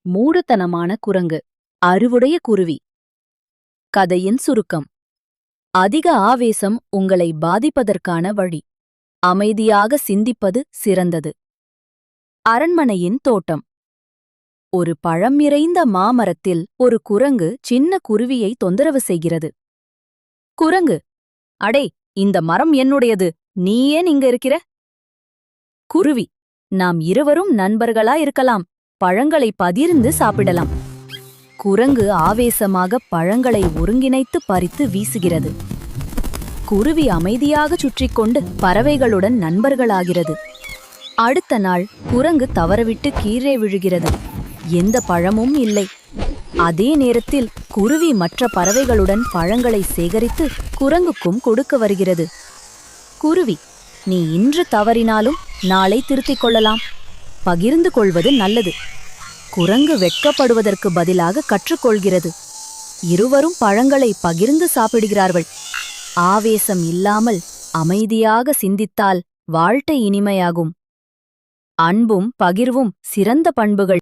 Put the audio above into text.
மூடத்தனமான குரங்கு, அறிவுடைய குருவி. கதையின் சுருக்கம். அதிக ஆவேசம் உங்களை பாதிப்பதற்கான வழி. அமைதியாக சிந்திப்பது சிறந்தது. அரண்மனையின் தோட்டம். ஒரு பழம் நிறைந்த மாமரத்தில் ஒரு குரங்கு சின்ன குருவியை தொந்தரவு செய்கிறது. குரங்கு, அடே, இந்த மரம் என்னுடையது, நீ ஏன் இங்க இருக்கிற? குருவி, நாம் இருவரும் நண்பர்களா இருக்கலாம், பழங்களை பகிர்ந்து சாப்பிடலாம். குரங்கு ஆவேசமாக பழங்களை ஒருங்கிணைத்து பறித்து வீசுகிறது. குருவி அமைதியாக சுற்றிக்கொண்டு பறவைகளுடன் நண்பர்களாகிறது. அடுத்த நாள் குரங்கு தவறவிட்டு கீழே விழுகிறது. எந்த பழமும் இல்லை. அதே நேரத்தில் குருவி மற்ற பறவைகளுடன் பழங்களை சேகரித்து குரங்குக்கும் கொடுக்க வருகிறது. குருவி, நீ இன்று தவறினாலும் நாளை திருத்திக் கொள்ளலாம். பகிர்ந்து கொள்வது நல்லது. குரங்கு வெட்கப்படுவதற்கு பதிலாக கற்றுக்கொள்கிறது. இருவரும் பழங்களை பகிர்ந்து சாப்பிடுகிறார்கள். ஆவேசம் இல்லாமல் அமைதியாக சிந்தித்தால் வாழ்க்கை இனிமையாகும். அன்பும் பகிர்வும் சிறந்த பண்புகள்.